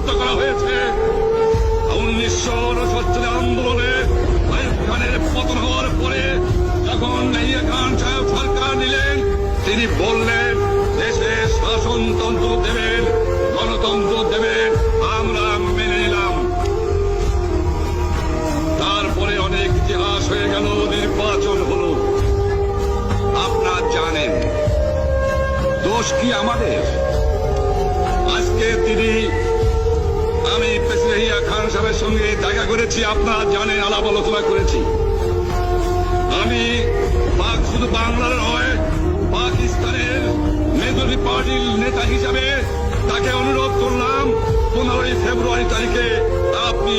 হত্যা করা হয়েছে। 1969 আন্দোলনে আইয়ুব খানের পতন হওয়ার পরে যখন ইয়াহিয়া খান সাহেব সরকার নিলেন, তিনি বললেন দেশে শাসনতন্ত্র দেবেন, গণতন্ত্র দেবেন, আমরা মেনে নিলাম। তারপরে অনেক ইতিহাস হয়ে গেল, নির্বাচন হলো। আপনারা জানেন দোষ কি আমাদের? আজকে আমি প্রেসিডেন্ট ইয়াহিয়া খান সাহেবের সঙ্গে দেখা করেছি, আপনারা জানেন, আলাপ আলোচনা করেছি। আমি শুধু বাংলার নয়, পাকিস্তানের মেজরিটি পার্টির নেতা হিসাবে তাকে অনুরোধ করলাম 15 ফেব্রুয়ারি তারিখে আপনি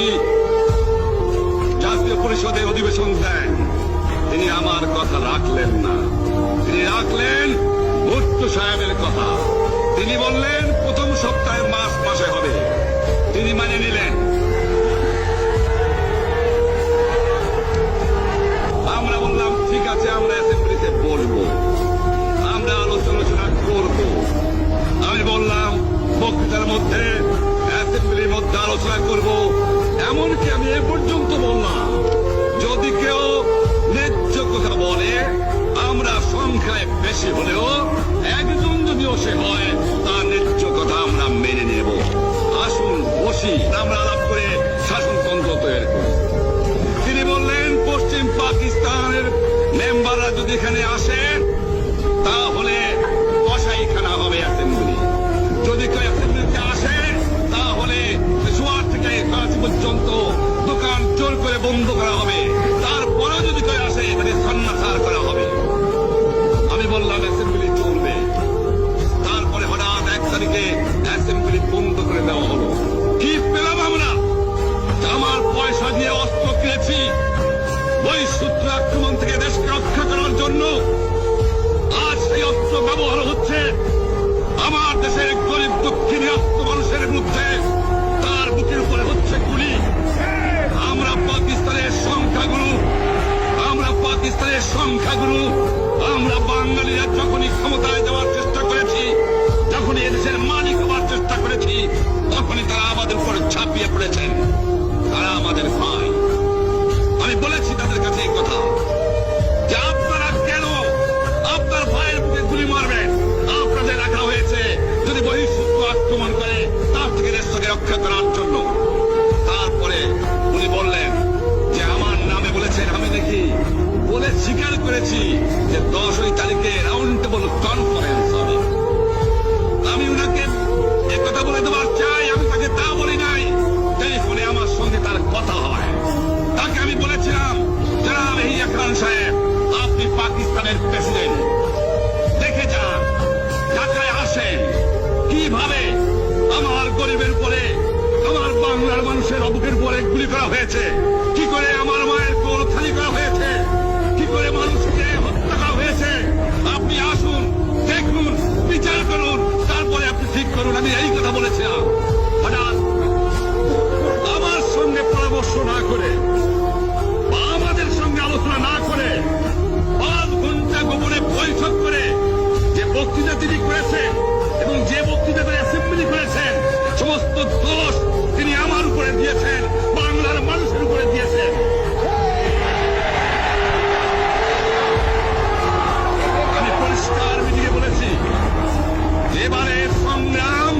জাতীয় পরিষদে অধিবেশন দেন। তিনি আমার কথা রাখলেন না, তিনি রাখলেন ভুট্টো সাহেবের কথা। তিনি বললেন প্রথম সপ্তাহে মাসে হবে, তিনি মানে নিলেন। আমরা বললাম ঠিক আছে, আমরা অ্যাসেম্বলিতে বলবো, আমরা আলোচনা করব। আমি বললাম বক্তৃতার মধ্যে অ্যাসেম্বলির মধ্যে আলোচনা করব। এমনকি আমি এ পর্যন্ত বললাম যদি কেউ ন্যায্য কথা বলে, আমরা সংখ্যায় বেশি হলেও একজন যদিও সে হয়, তার ন্যায্য কথা আমরা মেনে নেব। আসুন বসি, আমরা আলাপ করে শাসনতন্ত্র তৈরি করি। তিনি বললেন পশ্চিম পাকিস্তানের মেম্বাররা যদি এখানে আসে তাহলে কসাইখানা হবে অ্যাসেম্বলি। যদি কেউ অ্যাসেম্বলিতে আসে তাহলে সোয়ার থেকে করাচি পর্যন্ত দোকান জোর করে বন্ধ করা হবে। তারপরেও যদি কেউ আসে তাহলে সন্ন্যাসার করা হবে। আমি বললাম অ্যাসেম্বলি চলবে। তারপরে হঠাৎ 1 তারিখে অ্যাসেম্বলি বন্ধ করে দেওয়া হলো। কি পেলাম আমরা? আমার পয়সা দিয়ে অস্ত্র কিনেছি বহিঃশত্রু আক্রমণ থেকে দেশকে রক্ষা করার জন্য। আজ সেই অস্ত্র ব্যবহার হচ্ছে আমার দেশের গরিব দক্ষিণী মানুষের বিরুদ্ধে। তার বুকের উপরে হচ্ছে গুলি। আমরা পাকিস্তানের সংখ্যাগুরু, আমরা বাঙালিরা যখনই ক্ষমতায় যাওয়ার চেষ্টা করেছি, যখনই এদেশের মালিক হওয়ার চেষ্টা করেছি, তখনই তারা আমাদের উপরে ঝাঁপিয়ে পড়েছেন। তারা আমাদের ভাই। আমি বলেছি তাদের কাছে এই কথা যে আপনারা কেন আপনার ভাইয়ের বুকে গুলি মারবেন? আপনাদের রাখা হয়েছে যদি বহিঃশত্রু আক্রমণ করে তার থেকে দেশকে রক্ষা করার জন্য। তারপরে উনি বললেন যে আমার নামে বলেছেন, আমি দেখি বলে স্বীকার করেছি যে 10 তারিখে রাউন্ড টেবল কনফারেন্স হবে। আমি উনাকে একথা বলে দেওয়ার চাই, আমি তাকে তা বলি নাই। টেলিফোনে আমার সঙ্গে তার কথা হয়। তাকে আমি বলেছিলাম, জনাব ইয়াহিয়া খান সাহেব, আপনি পাকিস্তানের প্রেসিডেন্ট, দেখে যান, ঢাকায় আসেন কিভাবে আমার গরিবের উপরে, আমার বাংলার মানুষের বুকের উপরে গুলি করা হয়েছে, কি করে আমার মায়ের কোল খালি করা হয়েছে, কি করে মানুষকে হত্যা করা হয়েছে। আপনি আসুন, দেখুন, বিচার করুন, তারপরে আপনি ঠিক করুন। আমি এই কথা বলেছিলাম। হঠাৎ আমার সঙ্গে পরামর্শ না করে বা আমাদের সঙ্গে আলোচনা না করে 5 ঘন্টা গোপনে বৈঠক করে যে বক্তৃতা তিনি করেছেন এবং যে বক্তৃতা করে অ্যাসেম্বলি করেছেন, সমস্ত দোষ তিনি আমার উপরে দিয়েছেন, বাংলার মানুষের উপরে দিয়েছেন। আমি পরিষ্কার মিটিংয়ে বলেছি, এবারের সংগ্রাম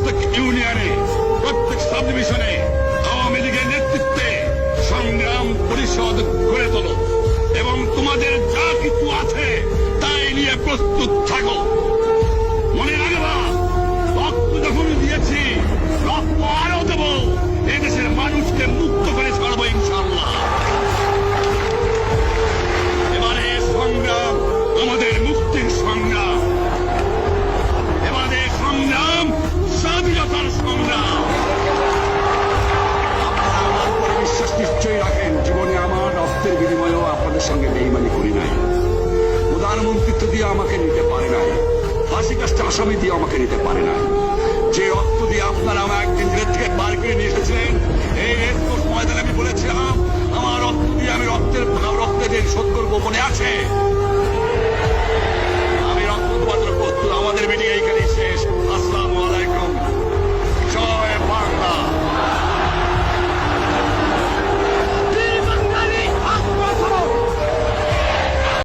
প্রত্যেক ইউনিয়নে, প্রত্যেক সাব ডিভিশনে আওয়ামী লীগের নেতৃত্বে সংগ্রাম পরিষদ গড়ে তোলো এবং তোমাদের যা কিছু আছে তাই নিয়ে প্রস্তুত থাকো। মনে রাখবা, রক্ত যখন দিয়েছি রক্ত আরো দেব, এদেশের মানুষকে মুক্ত করে ছাড়বো ইনশাআল্লাহ। এবারে সংগ্রাম আমাদের মুক্তির সংগ্রাম, এবারে সংগ্রাম স্বাধীনতার সংগ্রাম। আপনারা আমার উপরে বিশ্বাস নিশ্চয়ই রাখেন। জীবনে আমার রক্তের বিনিময়েও আপনাদের সঙ্গে বেইমানি করি নাই। প্রধানমন্ত্রিত্ব দিয়ে আমাকে নিতে পারে নাই, ফাঁসি কাজটা আসামি দিয়ে আমাকে নিতে পারে নাই। যে রক্ত দিয়ে আপনারা আমার একদিন জেলের থেকে বার করে নিয়ে এসেছিলেন, এই রেসকোর্স ময়দানে আমি বলেছিলাম আমার রক্ত দিয়ে আমি রক্তের শোধ করবো, মনে আছে?